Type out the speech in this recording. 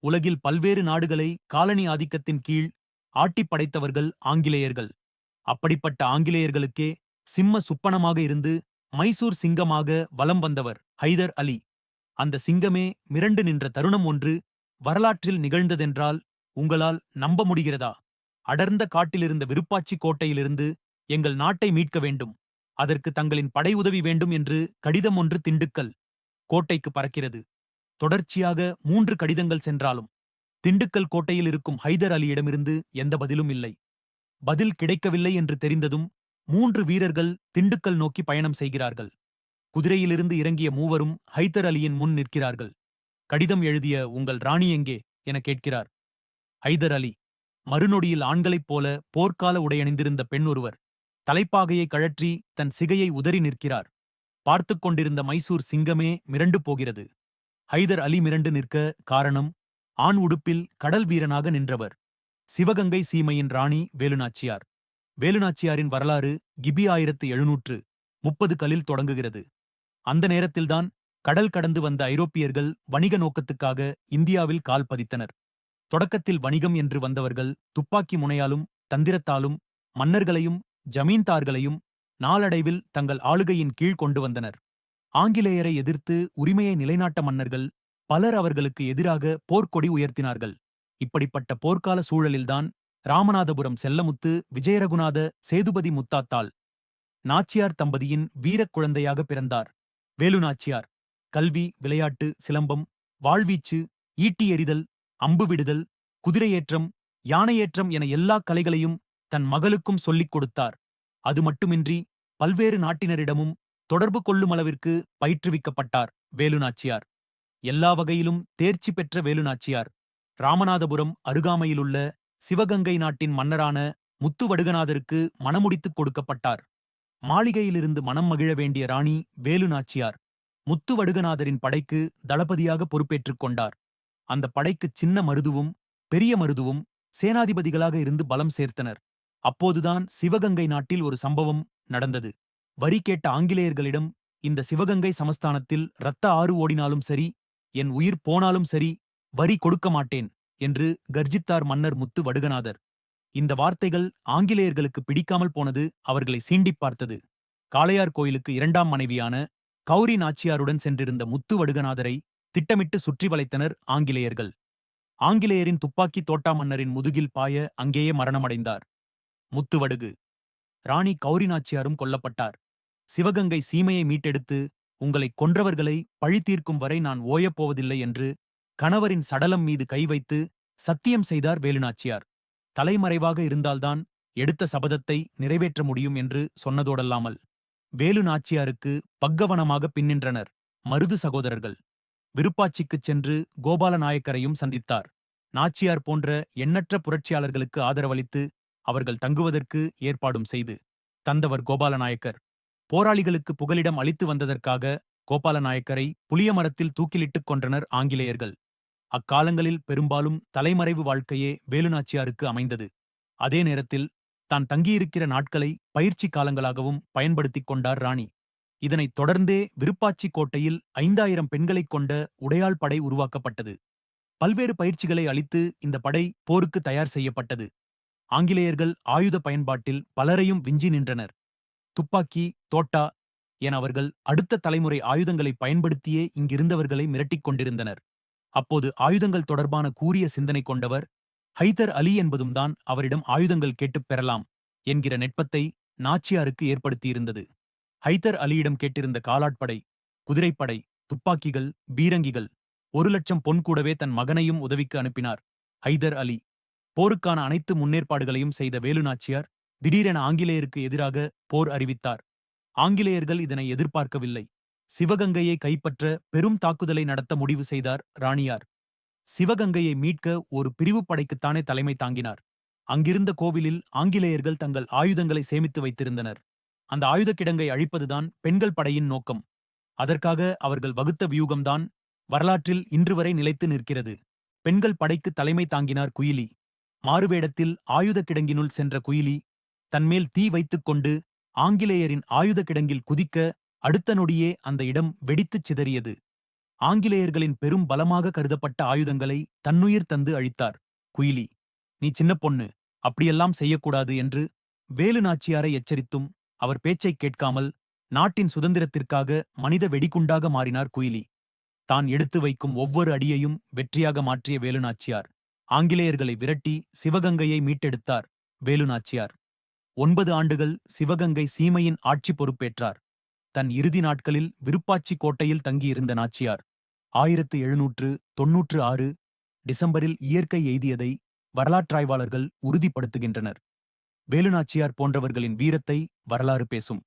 உலகில் பல்வேறு நாடுகளை காலனி ஆதிக்கத்தின் கீழ் ஆட்டிப் படைத்தவர்கள் ஆங்கிலேயர்கள். அப்படிப்பட்ட ஆங்கிலேயர்களுக்கே சிம்ம சுப்பனமாக இருந்து மைசூர் சிங்கமாக வலம் வந்தவர் ஹைதர் அலி. அந்த சிங்கமே மிரண்டு நின்ற தருணம் ஒன்று வரலாற்றில் நிகழ்ந்ததென்றால் உங்களால் நம்ப முடிகிறதா? அடர்ந்த காட்டிலிருந்த விருப்பாச்சி கோட்டையிலிருந்து எங்கள் நாட்டை மீட்க வேண்டும், அதற்கு தங்களின் படை உதவி வேண்டும் என்று கடிதம் ஒன்று திண்டுக்கல் கோட்டைக்கு பறக்கிறது. தொடர்ச்சியாக 3 கடிதங்கள் சென்றாலும் திண்டுக்கல் கோட்டையில் இருக்கும் ஹைதர் அலியிடமிருந்து எந்த பதிலும் இல்லை. பதில் கிடைக்கவில்லை என்று தெரிந்ததும் 3 வீரர்கள் திண்டுக்கல் நோக்கி பயணம் செய்கிறார்கள். குதிரையிலிருந்து இறங்கிய மூவரும் ஹைதர் அலியின் முன் நிற்கிறார்கள். கடிதம் எழுதிய உங்கள் ராணி எங்கே என கேட்கிறார். ஹைதர் அலி மறுநொடியில் ஆண்களைப் போல போர்க்கால உடையணிந்திருந்த பெண் ஒருவர் தலைப்பாகையை கழற்றி தன் சிகையை உதறி நிற்கிறார். பார்த்துக் கொண்டிருந்த மைசூர் சிங்கமே மிரண்டு போகிறது. ஹைதர் அலி மிரண்டு நிற்க காரணம், ஆண் உடுப்பில் கடல் வீரனாக நின்றவர் சிவகங்கை சீமையின் ராணி வேலுநாச்சியார். வேலுநாச்சியாரின் வரலாறு கிபி 1730களில் தொடங்குகிறது. அந்த நேரத்தில்தான் கடல் கடந்து வந்த ஐரோப்பியர்கள் வணிக நோக்கத்துக்காக இந்தியாவில் கால் பதித்தனர். தொடக்கத்தில் வணிகம் என்று வந்தவர்கள் துப்பாக்கி முனையாலும் தந்திரத்தாலும் மன்னர்களையும் ஜமீன்தார்களையும் நாளடைவில் தங்கள் ஆளுகையின் கீழ் கொண்டு வந்தனர். ஆங்கிலேயரை எதிர்த்து உரிமையை நிலைநாட்ட மன்னர்கள் பலர் அவர்களுக்கு எதிராக போர்க்கொடி உயர்த்தினார்கள். இப்படிப்பட்ட போர்க்கால சூழலில்தான் ராமநாதபுரம் செல்லமுத்து விஜயரகுநாத சேதுபதி முத்தாத்தாள் நாச்சியார் தம்பதியின் வீரக் குழந்தையாக பிறந்தார். வேலுநாச்சியார் கல்வி, விளையாட்டு, சிலம்பம், வாழ்வீச்சு, ஈட்டி எறிதல், அம்பு விடுதல், குதிரையேற்றம், யானையேற்றம் என எல்லா கலைகளையும் தன் மகளுக்கும் சொல்லிக் கொடுத்தார். அது மட்டுமின்றி பல்வேறு நாட்டினரிடமும் தொடர்பு கொள்ளுமளவிற்கு பயிற்றுவிக்கப்பட்டார் வேலுநாச்சியார். எல்லா வகையிலும் தேர்ச்சி பெற்ற வேலுநாச்சியார் ராமநாதபுரம் அருகாமையிலுள்ள சிவகங்கை நாட்டின் மன்னரான முத்துவடுகநாதருக்கு மணமுடித்துக் கொடுக்கப்பட்டார். மாளிகையிலிருந்து மனம் மகிழ வேண்டிய ராணி வேலுநாச்சியார் முத்துவடுகநாதரின் படைக்கு தளபதியாக பொறுப்பேற்றுக் கொண்டார். அந்த படைக்குச் சின்ன மருதுவும் பெரிய மருதுவும் சேனாதிபதிகளாக இருந்து பலம் சேர்த்தனர். அப்போதுதான் சிவகங்கை நாட்டில் ஒரு சம்பவம் நடந்தது. வரி கேட்ட ஆங்கிலேயர்களிடம், இந்த சிவகங்கை சமஸ்தானத்தில் இரத்த ஆறு ஓடினாலும் சரி, என் உயிர் போனாலும் சரி, வரி கொடுக்க மாட்டேன் என்று கர்ஜித்தார் மன்னர் முத்து வடுகநாதர். இந்த வார்த்தைகள் ஆங்கிலேயர்களுக்கு பிடிக்காமல் போனது, அவர்களை சீண்டிப் பார்த்தது. காளையார் கோயிலுக்கு 2ஆம் மனைவியான கௌரி நாச்சியாருடன் சென்றிருந்த முத்து வடுகநாதரை திட்டமிட்டு சுற்றி வளைத்தனர் ஆங்கிலேயர்கள். ஆங்கிலேயரின் துப்பாக்கி தோட்டா மன்னரின் முதுகில் பாய அங்கேயே மரணமடைந்தார் முத்துவடுகு. ராணி கௌரி நாச்சியாரும் கொல்லப்பட்டார். சிவகங்கை சீமையை மீட்டெடுத்து உங்களை கொன்றவர்களை பழி தீர்க்கும் வரை நான் ஓயப்போவதில்லை என்று கணவரின் சடலம் மீது கை வைத்து சத்தியம் செய்தார் வேலுநாச்சியார். தலைமறைவாக இருந்தால்தான் எடுத்த சபதத்தை நிறைவேற்ற முடியும் என்று சொன்னதோடல்லாமல் வேலு நாச்சியாருக்கு பக்கவனமாக பின்னின்றனர் மருது சகோதரர்கள். விருப்பாட்சிக்குச் சென்று கோபால நாயக்கரையும் சந்தித்தார். நாச்சியார் போன்ற எண்ணற்ற புரட்சியாளர்களுக்கு ஆதரவளித்து அவர்கள் தங்குவதற்கு ஏற்பாடும் செய்து தந்தவர் கோபால நாயக்கர். போராளிகளுக்கு புகலிடம் அளித்து வந்ததற்காக கோபால நாயக்கரை புளிய மரத்தில் தூக்கிலிட்டுக் கொன்றனர் ஆங்கிலேயர்கள். அக்காலங்களில் பெரும்பாலும் தலைமறைவு வாழ்க்கையே வேலுநாச்சியாருக்கு அமைந்தது. அதே நேரத்தில் தான் தங்கியிருக்கிற நாட்களை பயிற்சி காலங்களாகவும் பயன்படுத்திக் கொண்டார் ராணி. இதனைத் தொடர்ந்தே விருப்பாச்சி கோட்டையில் 5000 பெண்களைக் கொண்ட உடையாள் படை உருவாக்கப்பட்டது. பல்வேறு பயிற்சிகளை அளித்து இந்த படை போருக்கு தயார் செய்யப்பட்டது. ஆங்கிலேயர்கள் ஆயுத பயன்பாட்டில் பலரையும் விஞ்சி நின்றனர். துப்பாக்கி, தோட்டா என அவர்கள் அடுத்த தலைமுறை ஆயுதங்களை பயன்படுத்தியே இங்கிருந்தவர்களை மிரட்டிக் கொண்டிருந்தனர். அப்போது ஆயுதங்கள் தொடர்பான கூரிய சிந்தனை கொண்டவர் ஹைதர் அலி என்பதும் தான் அவரிடம் ஆயுதங்கள் கேட்டுப் பெறலாம் என்கிற நெட்பத்தை நாச்சியாருக்கு ஏற்படுத்தியிருந்தது. ஹைதர் அலியிடம் கேட்டிருந்த காலாட்படை, குதிரைப்படை, துப்பாக்கிகள், பீரங்கிகள், 1,00,000 பொன் கூடவே தன் மகனையும் உதவிக்கு அனுப்பினார் ஹைதர் அலி. போருக்கான அனைத்து முன்னேற்பாடுகளையும் செய்த வேலுநாச்சியார் திடீரென ஆங்கிலேயருக்கு எதிராக போர் அறிவித்தார். ஆங்கிலேயர்கள் இதனை எதிர்பார்க்கவில்லை. சிவகங்கையை கைப்பற்ற பெரும் தாக்குதலை நடத்த முடிவு செய்தார் ராணியார். சிவகங்கையை மீட்க ஒரு பிரிவுப் படைக்குத்தானே தலைமை தாங்கினார். அங்கிருந்த கோவிலில் ஆங்கிலேயர்கள் தங்கள் ஆயுதங்களை சேமித்து வைத்திருந்தனர். அந்த ஆயுதக் கிடங்கை அழிப்பதுதான் பெண்கள் படையின் நோக்கம். அதற்காக அவர்கள் வகுத்த வியூகம்தான் வரலாற்றில் இன்று வரை நிலைத்து நிற்கிறது. பெண்கள் படைக்கு தலைமை தாங்கினார் குயிலி. மாறுவேடத்தில் ஆயுதக் கிடங்கினுள் சென்ற குயிலி தன்மேல் தீ வைத்துக் கொண்டு ஆங்கிலேயரின் ஆயுத கிடங்கில் குதிக்க அடுத்த நொடியே அந்த இடம் வெடித்துச் சிதறியது. ஆங்கிலேயர்களின் பெரும் பலமாக கருதப்பட்ட ஆயுதங்களை தன்னுயிர் தந்து அழித்தார். குயிலி, நீ சின்ன பொண்ணு, அப்படியெல்லாம் செய்யக்கூடாது என்று வேலு நாச்சியாரை எச்சரித்தும் அவர் பேச்சைக் கேட்காமல் நாட்டின் சுதந்திரத்திற்காக மனித வெடிகுண்டாக மாறினார் குயிலி. தான் எடுத்து வைக்கும் ஒவ்வொரு அடியையும் வெற்றியாக மாற்றிய வேலு நாச்சியார். ஆங்கிலேயர்களை விரட்டி சிவகங்கையை மீட்டெடுத்தார் வேலு நாச்சியார். 9 ஆண்டுகள் சிவகங்கை சீமையின் ஆட்சி பொறுப்பேற்றார். தன் இறுதி நாட்களில் விருப்பாச்சி கோட்டையில் தங்கியிருந்த நாச்சியார் 1796 டிசம்பரில் இயற்கை எய்தியதை வரலாற்றாய்வாளர்கள் உறுதிப்படுத்துகின்றனர். வேலுநாச்சியார் போன்றவர்களின் வீரத்தை வரலாறு பேசும்.